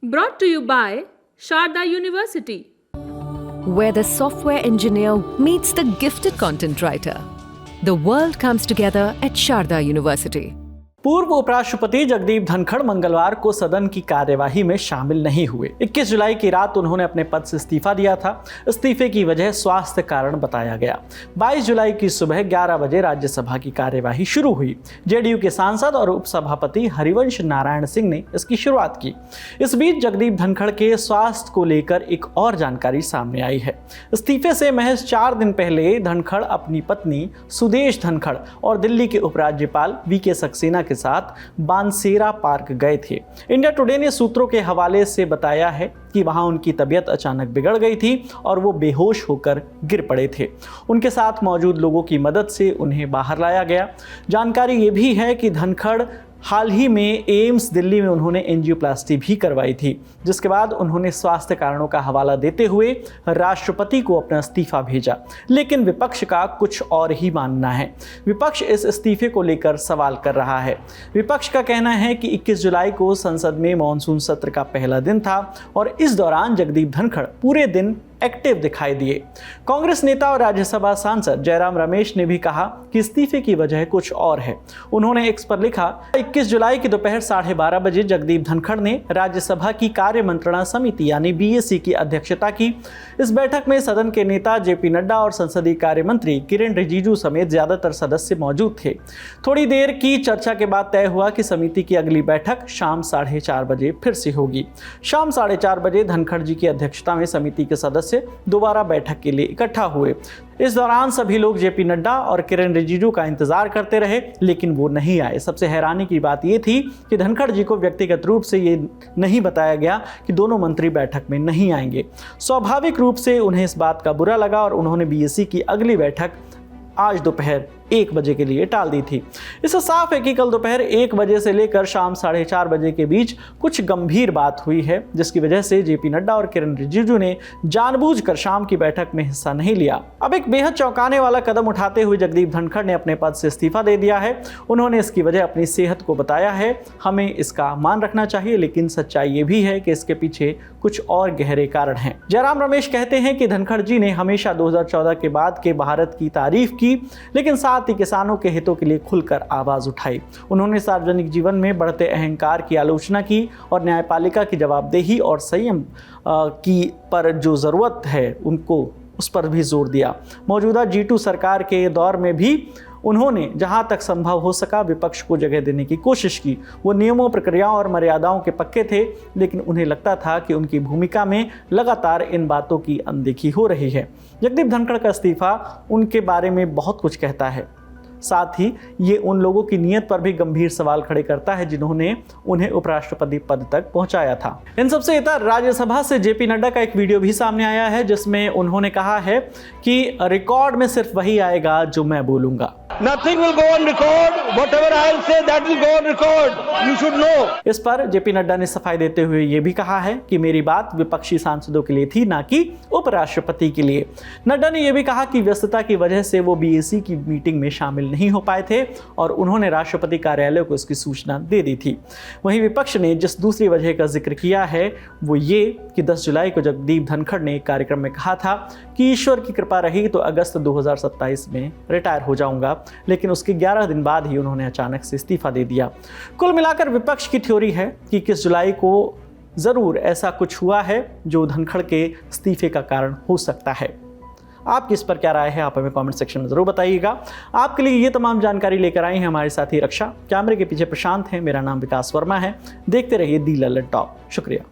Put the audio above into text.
Brought to you by Sharda University, where the software engineer meets the gifted content writer. The world comes together at Sharda University. पूर्व उपराष्ट्रपति जगदीप धनखड़ मंगलवार को सदन की कार्यवाही में शामिल नहीं हुए। 21 जुलाई की रात उन्होंने अपने पद से इस्तीफा दिया था। इस्तीफे की वजह स्वास्थ्य कारण बताया गया। 22 जुलाई की सुबह 11 बजे राज्यसभा की कार्यवाही शुरू हुई। जेडीयू के सांसद और उपसभापति हरिवंश नारायण सिंह ने इसकी शुरुआत की। इस बीच जगदीप धनखड़ के स्वास्थ्य को लेकर एक और जानकारी सामने आई है। इस्तीफे से महज 4 दिन पहले धनखड़ अपनी पत्नी सुदेश धनखड़ और दिल्ली के उपराज्यपाल वीके सक्सेना के साथ बानसेरा पार्क गए थे। इंडिया टुडे ने सूत्रों के हवाले से बताया है कि वहां उनकी तबीयत अचानक बिगड़ गई थी और वो बेहोश होकर गिर पड़े थे। उनके साथ मौजूद लोगों की मदद से उन्हें बाहर लाया गया। जानकारी ये भी है कि धनखड़ हाल ही में एम्स दिल्ली में उन्होंने एंजियोप्लास्टी भी करवाई थी, जिसके बाद उन्होंने स्वास्थ्य कारणों का हवाला देते हुए राष्ट्रपति को अपना इस्तीफा भेजा। लेकिन विपक्ष का कुछ और ही मानना है। विपक्ष इस इस्तीफे को लेकर सवाल कर रहा है। विपक्ष का कहना है कि 21 जुलाई को संसद में मॉनसून सत्र का पहला दिन था और इस दौरान जगदीप धनखड़ पूरे दिन एक्टिव दिखाई दिए। कांग्रेस नेता और राज्यसभा सांसद जयराम रमेश ने भी कहा कि इस्तीफे की वजह कुछ और है। उन्होंने एक्स पर लिखा, 21 जुलाई की दोपहर 12:30 बजे जगदीप धनखड़ ने राज्यसभा की कार्य मंत्रणा समिति यानी बीएसी की अध्यक्षता की। इस बैठक में सदन के नेता जेपी नड्डा और संसदीय कार्य मंत्री किरेन रिजिजू समेत ज्यादातर सदस्य मौजूद थे। थोड़ी देर की चर्चा के बाद तय हुआ कि समिति की अगली बैठक शाम 4:30 बजे फिर से होगी। शाम 4:30 बजे धनखड़ जी की अध्यक्षता में समिति के सदस्य दोबारा बैठक के लिए इकट्ठा हुए। इस दौरान सभी लोग जेपी नड्डा और किरेन रिजिजू का इंतजार करते रहे, लेकिन वो नहीं आए। सबसे हैरानी की बात यह थी कि धनखड़ जी को व्यक्तिगत रूप से ये नहीं बताया गया कि दोनों मंत्री बैठक में नहीं आएंगे। स्वाभाविक रूप से उन्हें इस बात का बुरा लगा और उन्होंने बीएसी की अगली बैठक आज दोपहर 1 बजे के लिए टाल दी थी। इससे साफ है कि कल दोपहर 1 बजे से लेकर शाम 4:30 बजे के बीच कुछ गंभीर बात हुई है, जिसकी वजह से जेपी नड्डा और किरेन रिजिजू ने जानबूझकर शाम की बैठक में हिस्सा नहीं लिया। अब एक बेहद चौंकाने वाला कदम उठाते हुए जगदीप धनखड़ ने अपने पद से इस्तीफा दे दिया है। उन्होंने इसकी वजह अपनी सेहत को बताया है। हमें इसका मान रखना चाहिए, लेकिन सच्चाई ये भी है कि इसके पीछे कुछ और गहरे कारण हैं। जयराम रमेश कहते हैं कि धनखड़ जी ने हमेशा 2014 के बाद के भारत की तारीफ की, लेकिन साथ ही किसानों के हितों के लिए खुलकर आवाज उठाई। उन्होंने सार्वजनिक जीवन में बढ़ते अहंकार की आलोचना की और न्यायपालिका की जवाबदेही और संयम की पर जो जरूरत है उनको उस पर भी जोर दिया। मौजूदा G2 सरकार के दौर में भी उन्होंने जहां तक संभव हो सका विपक्ष को जगह देने की कोशिश की। वो नियमों, प्रक्रियाओं और मर्यादाओं के पक्के थे, लेकिन उन्हें लगता था कि उनकी भूमिका में लगातार इन बातों की अनदेखी हो रही है। जगदीप धनखड़ का इस्तीफा उनके बारे में बहुत कुछ कहता है। साथ ही ये उन लोगों की नीयत पर भी गंभीर सवाल खड़े करता है जिन्होंने उन्हें उपराष्ट्रपति पद तक पहुंचाया था। इन सबसे इतर राज्यसभा से जेपी नड्डा का एक वीडियो भी सामने आया है, जिसमें उन्होंने कहा है कि रिकॉर्ड में सिर्फ वही आएगा जो मैं बोलूंगा। Nothing will go on record. Whatever I'll say, that will go on record. You should know. इस पर जेपी नड्डा ने सफाई देते हुए ये भी कहा है कि मेरी बात विपक्षी सांसदों के लिए थी, ना कि उपराष्ट्रपति के लिए। नड्डा ने यह भी कहा कि व्यस्तता की वजह से वो बीएसी की मीटिंग में शामिल नहीं हो पाए थे और उन्होंने राष्ट्रपति कार्यालय को इसकी सूचना दे दी थी। वहीं विपक्ष ने जिस दूसरी वजह का जिक्र किया है वो ये कि 10 जुलाई को जगदीप धनखड़ ने एक कार्यक्रम में कहा था कि ईश्वर की कृपा रही तो अगस्त 2027 में रिटायर हो जाऊंगा, लेकिन उसके 11 दिन बाद ही उन्होंने अचानक से इस्तीफा दे दिया। कुल मिलाकर विपक्ष की थ्योरी है कि 21 जुलाई को जरूर ऐसा कुछ हुआ है जो धनखड़ के इस्तीफे का कारण हो सकता है। आपकी इस पर क्या राय है, आप हमें कमेंट सेक्शन में जरूर बताइएगा। आपके लिए ये तमाम जानकारी लेकर आई हैं हमारे साथी रक्षा। कैमरे के पीछे प्रशांत हैं, मेरा नाम विकास वर्मा है। देखते रहिए दी लल्लन टॉप। शुक्रिया।